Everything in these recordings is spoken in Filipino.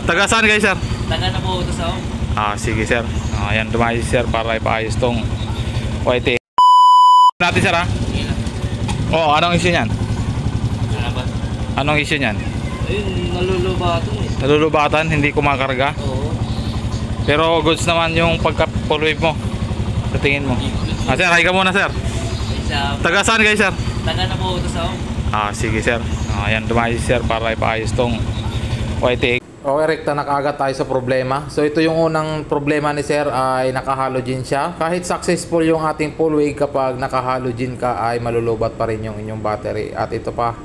Taga saan kayo, sir? Taga na po ito sa ako. Sige, sir. Ayan, dumayos, sir, para ipaayos tong white natin, sir, ha? Anong issue niyan? Ano ba? Anong issue niyan? Ayun, nalulubatan eh. Nalulubatan, hindi kumakarga. Oo. Pero goods naman yung pagka-full wave mo. Sa tingin mo. Sir, hi ka muna, sir. Taga saan kayo, sir? Taga na po ito sa ako. Sige, sir. Ayan, dumayos, sir, para ipaayos tong white. Okay, rekta na kaagad tayo sa problema. So ito yung unang problema ni sir ay naka-halogen siya. Kahit successful yung ating full wave, kapag naka-halogen ka ay malulubat pa rin yung inyong battery. At ito pa,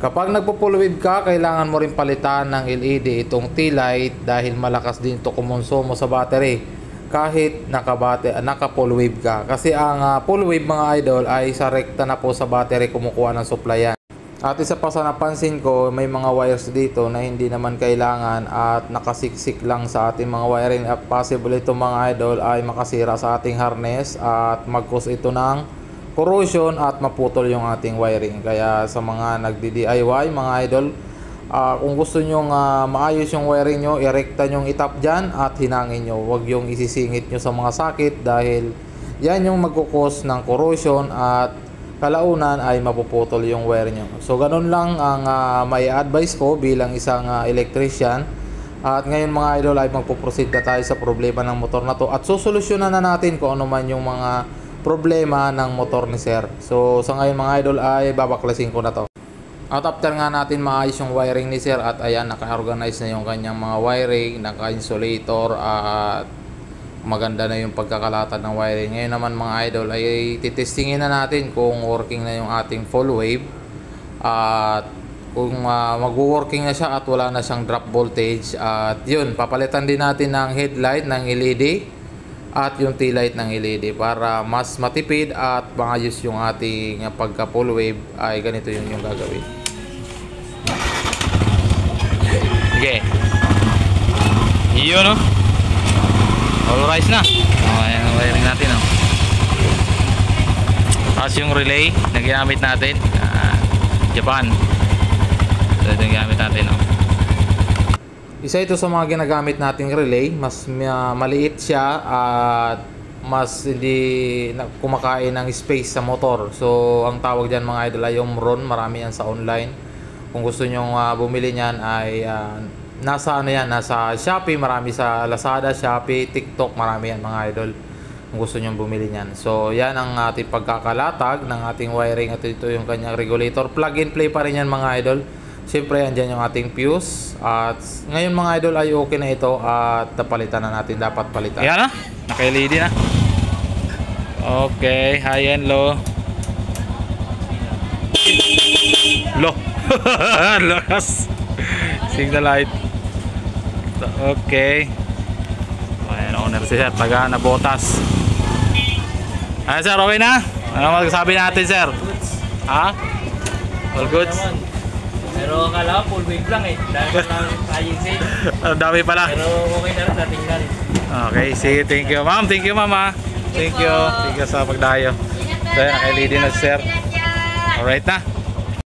kapag nagpo-full wave ka, kailangan mo rin palitan ng LED itong T-light dahil malakas din ito kumonsumo sa battery kahit naka-full wave ka. Kasi ang full wave, mga idol, ay sa rekta na po sa battery kumukuha ng supply yan. At isa pa sa napansin ko, may mga wires dito na hindi naman kailangan at nakasiksik lang sa ating mga wiring. At possible ito, mga idol, ay makasira sa ating harness at mag-cause ito ng corrosion at maputol yung ating wiring. Kaya sa mga nagdi-DIY, mga idol, kung gusto nyo maayos yung wiring nyo, irekta nyo itap dyan at hinangin nyo. Huwag yung isisingit nyo sa mga sakit dahil yan yung magkukos ng corrosion at kalaunan ay mapuputol yung wire nyo. So ganun lang ang may advice ko bilang isang electrician. At ngayon, mga idol, ay magpo-proceed na tayo sa problema ng motor na to at susolusyonan na natin kung ano man yung mga problema ng motor ni sir. So sa ngayon, mga idol, ay babaklasin ko na to. At after nga natin maayos yung wiring ni sir at ayan, naka-organize na yung kanyang mga wiring, naka-insulator at maganda na yung pagkakalatag ng wiring. Ngayon naman, mga idol, ay titestingin na natin kung working na yung ating full wave at kung mag-working na siya at wala na siyang drop voltage. At yun, papalitan din natin ng headlight ng LED at yung taillight ng LED para mas matipid at maayos yung ating pagka full wave. Ay ganito yun yung gagawin. Okay, yun, no? Polarized na. Ayan ang wiring natin, oh. Tapos yung relay na ginamit natin, Japan. So ito yung ginamit natin, oh. Isa ito sa mga ginagamit nating relay. Mas maliit siya at mas hindi kumakain ng space sa motor. So ang tawag dyan, mga idol, ay Omron. Marami yan sa online. Kung gusto nyong bumili nyan ay nasa nasa Shopee, marami sa Lazada, Shopee, TikTok, marami yan, mga idol, kung gusto nyo bumili nyan. So yan ang ating pagkakalatag ng ating wiring at ito yung kanyang regulator. Plug and play pa rin yan, mga idol. Siyempre andyan yung ating fuse. At ngayon, mga idol, ay okay na ito at napalitan na natin, dapat palitan. Yan na, naka-LED na. Okay, high and low. Low. Lakas signal light. Okay. Ayan, owner si sir, taga na botas. Ayan, sir, okay na? Ano magsasabi natin, sir? Ha? All goods? Pero akala ko full wave lang eh. Dahil ko lang agency. Ang dami pala. Pero okay na rin, natingnan. Okay, sige, thank you, ma'am. Thank you, mama. Thank you. Thank you sa pagdayo. So, naka-LED na si sir. Alright na.